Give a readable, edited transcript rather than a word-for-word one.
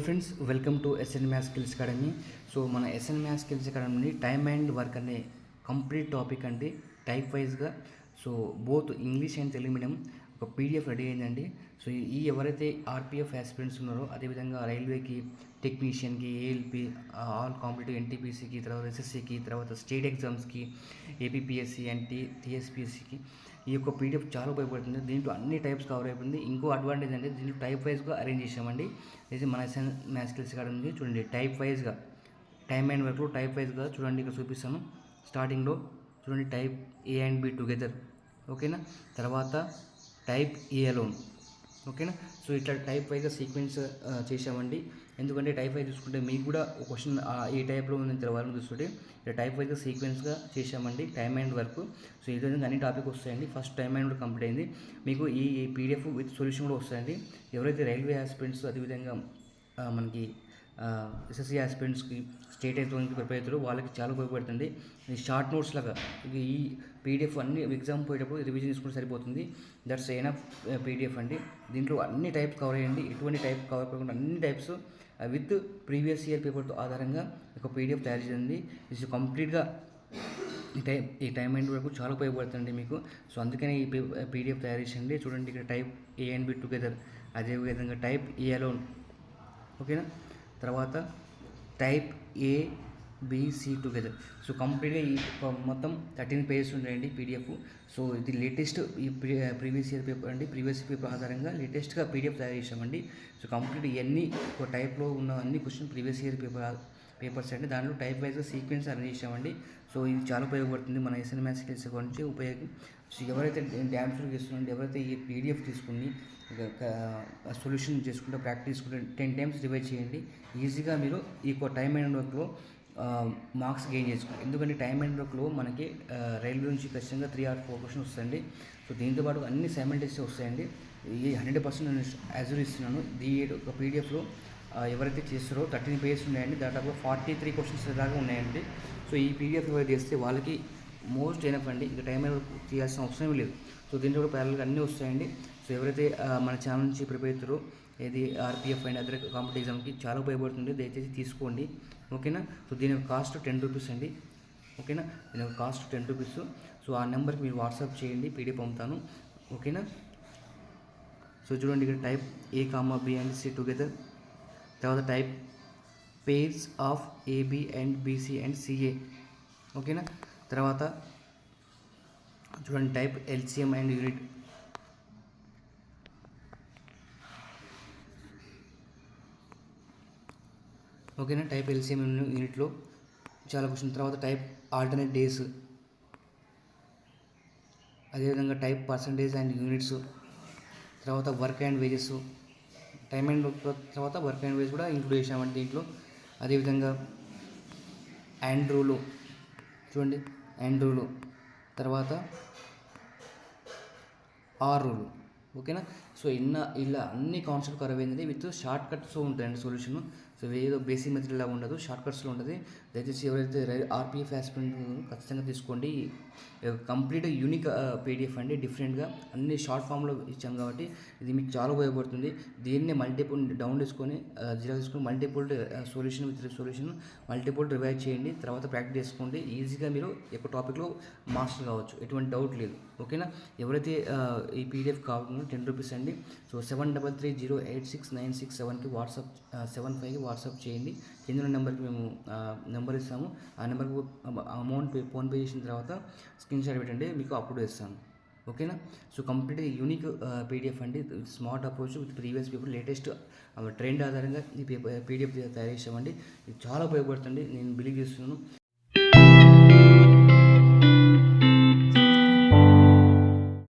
Friends, welcome to SN maths skills academy. So మన SN maths skills academy time and work అనే complete topic అండి, type వైజ్గా. So both English and Telugu medium ఒక PDF ready అయిందండి. So ఈ ఎవరైతే RPF aspirants ఉన్నారో, అదేవిధంగా రైల్వేకి, టెక్నీషియన్కి, ఏఎల్పి, ఆల్ కాంపిటేటివ్ ఎన్టీపీసీకి, తర్వాత ఎస్ఎస్సికి, తర్వాత స్టేట్ ఎగ్జామ్స్కి, ఏపీపీఎస్సి అండ్ టీఎస్పీఎస్సికి ఈ యొక్క పీడిఎఫ్ చాలా ఉపయోగపడుతుంది. దీంట్లో అన్ని టైప్స్ కవర్ అయిపోయింది. ఇంకో అడ్వాంటేజ్ అంటే దీంట్లో టైప్ వైజ్గా అరేంజ్ చేసామండి. ఇది మన ఎస్ఎన్ మ్యాథ్స్ స్కిల్స్ కాడ ఉంది. చూడండి, టైప్ వైజ్గా టైమ్ అండ్ వర్క్లో టైప్ వైజ్గా చూడండి, ఇక్కడ చూపిస్తాను. స్టార్టింగ్లో చూడండి, type A and B together, ఓకేనా. తర్వాత టైప్ ఏ అలోన్, ఓకేనా. సో ఇట్లా టైప్ వైజ్గా సీక్వెన్స్ చేసామండి. ఎందుకంటే టైప్ వైజ్ చూసుకుంటే మీకు కూడా క్వశ్చన్ ఏ టైప్లో ఉందని తెలవాలని చూస్తుంటే ఇలా టైప్ వైజ్గా సీక్వెన్స్గా చేసామండి, టైమ్ అండ్ వర్క్. సో ఈ విధంగా అన్ని టాపిక్ వస్తాయండి. First time and work complete అయింది. మీకు ఈ పీడిఎఫ్ విత్ సొల్యూషన్ కూడా వస్తాయండి. ఎవరైతే రైల్వే ఆస్పిరెంట్స్, అదేవిధంగా మనకి ఎస్ఎస్సి ఆస్పిరెంట్స్కి, స్టేట్ ఎగ్జామ్కి ప్రిపేర్ అవుతారు, వాళ్ళకి చాలా ఉపయోగపడుతుంది. ఇది షార్ట్ నోట్స్ లాగా ఇది ఈ పీడిఎఫ్ అన్ని ఎగ్జామ్ పోయేటప్పుడు రివిజన్ చేసుకుంటే సరిపోతుంది. దట్స్ ఎనఫ్ పీడిఎఫ్ అండి. దీంట్లో అన్ని టైప్స్ కవర్ అయ్యండి. ఎటువంటి టైప్ కవర్ కాకుండా అన్ని టైప్స్ విత్ ప్రీవియస్ ఇయర్ పేపర్తో ఆధారంగా ఒక పీడిఎఫ్ తయారు చేయండి. ఇది కంప్లీట్గా ఈ టైం అండ్ వరకు చాలా ఉపయోగపడుతుంది మీకు. సో అందుకని ఈ పీడిఎఫ్ తయారు చేయండి. చూడండి, ఇక్కడ type A and B together, అదేవిధంగా టైప్ ఏ అలోన్, ఓకేనా. తర్వాత type A BC together. So కంప్లీట్గా ఈ మొత్తం 13 పేజెస్ ఉంటాయండి పీడిఎఫ్. సో ఇది లేటెస్ట్ ఈ ప్రీవియస్ ఇయర్ పేపర్ అండి. ప్రీవియస్ పేపర్ ఆధారంగా లేటెస్ట్గా పీడిఎఫ్ తయారు చేసామండి. సో కంప్లీట్ ఇవన్నీ ఒక టైప్లో ఉన్న అన్ని క్వశ్చన్ ప్రీవియస్ ఇయర్ పేపర్స్ అండి. దాంట్లో టైప్ వైజ్గా సీక్వెన్స్ అరేంజ్ చేసామండి. సో ఇది చాలా ఉపయోగపడుతుంది మన ఎస్ఎన్ మ్యాథ్స్ స్కిల్స్ గురించి ఉపయోగం. సో ఎవరైతే డ్యామ్స్లో చేస్తున్నారో, ఎవరైతే ఈ పీడిఎఫ్ తీసుకుని సొల్యూషన్ చేసుకుంటే, ప్రాక్టీస్ చేసుకుంటే 10 times రివైజ్ చేయండి. ఈజీగా మీరు ఈ టైమ్ అండ్ వర్క్లో మార్క్స్ గెయిన్ చేసుకోండి. ఎందుకంటే టైమ్ అండ్ వర్క్లో మనకి రైల్వే నుంచి ఖచ్చితంగా 3 or 4 క్వశ్చన్స్ వస్తాయండి. సో దీంతోపాటు అన్ని సైమల్టేనియస్గా వస్తాయండి. ఈ 100% నేను యాజ్యూర్ ఇస్తున్నాను. ఒక పీడిఎఫ్లో ఎవరైతే చేస్తారో 13 పేజెస్ ఉన్నాయండి. దాదాపు 43 క్వశ్చన్స్ దాకా ఉన్నాయండి. సో ఈ పీడిఎఫ్ ఎవరైతే చేస్తే వాళ్ళకి మోస్ట్ ఎనఫ్ అండి. ఇంకా టైం అండ్ వర్క్ చేయాల్సిన అవసరం లేదు. సో దీంట్లో కూడా ప్యారల్గా అన్నీ వస్తాయండి. సో ఎవరైతే మన ఛానల్ నుంచి ప్రిపేర్ అవుతారో, ఏది ఆర్పిఎఫ్ అండ్ అదర్ కాంపిటేటివ్ ఎగ్జామ్కి చాలా ఉపయోగపడుతుంది. దయచేసి తీసుకోండి, ఓకేనా. సో దీని యొక్క కాస్ట్ 10 రూపీస్ అండి, ఓకేనా. దీని యొక్క కాస్ట్ 10 రూపీస్. సో ఆ నెంబర్కి మీరు వాట్సాప్ చేయండి, పీడిఎఫ్ పంపుతాను, ఓకేనా. సో చూడండి, ఇక్కడ type A comma B and C together. తర్వాత type pairs of AB and BC and CA, ఓకేనా. తర్వాత చూడండి, టైప్ ఎల్సిఎం అండ్ యూనిట్. ఓకేనా, టైప్ ఎల్సిఎం యూనిట్లో చాలా క్వశ్చన్. తర్వాత టైప్ ఆల్టర్నేట్ డేస్, అదేవిధంగా టైప్ పర్సంటేజ్ అండ్ యూనిట్స్. తర్వాత work and wages, time and తర్వాత వర్క్ అండ్ వేజ్ కూడా ఇంక్లూడ్ చేసామండి దీంట్లో. అదేవిధంగా అండ్ రూలు, చూడండి అండ్ రూలు. తర్వాత ఆర్ రూలు, ఓకేనా. సో ఇలా అన్ని కాన్సెప్ట్ కవర్ అయింది విత్ షార్ట్ కట్స్ ఉంటాయండి సొల్యూషన్. సో ఏదో బేసిక్ మెథడ్ ఇలా ఉండదు, షార్ట్ కట్స్లో ఉంటుంది. దయచేసి ఎవరైతే ఆర్పిఎఫ్ ఆస్పిరెంట్ ఖచ్చితంగా తీసుకోండి. కంప్లీట్ యూనిక్ పీడిఎఫ్ అండి, డిఫరెంట్గా అన్ని షార్ట్ ఫామ్లో ఇచ్చాం కాబట్టి ఇది మీకు చాలా ఉపయోగపడుతుంది. దీన్ని మల్టిపుల్ డౌన్ చేసుకొని జిరాక్స్ తీసుకొని మల్టిపుల్ సొల్యూషన్ మల్టిపుల్ రివైజ్ చేయండి. తర్వాత ప్రాక్టీస్ చేసుకోండి. ఈజీగా మీరు ఎక్కువ టాపిక్లో మాస్టర్ కావచ్చు, ఎటువంటి డౌట్ లేదు, ఓకేనా. ఎవరైతే ఈ పీడిఎఫ్ కావాలన్నా 10 రూపీస్ అండి. సో 7330869667కి వాట్సాప్ 75కి వాట్సాప్ చేయండి. కింద నెంబర్కి మేము నెంబర్ ఇస్తాము. ఆ నెంబర్కి అమౌంట్ ఫోన్పే చేసిన తర్వాత స్క్రీన్ షాట్ పెట్టండి, మీకు అప్లోడ్ చేస్తాను, ఓకేనా. సో కంప్లీట్గా యూనిక్ పీడిఎఫ్ అండి, smart approach with previous paper latest trend ఆధారంగా ఈ పీడిఎఫ్ తయారు చేసామండి. ఇది చాలా ఉపయోగపడుతుంది, నేను బిలీవ్ చేస్తున్నాను.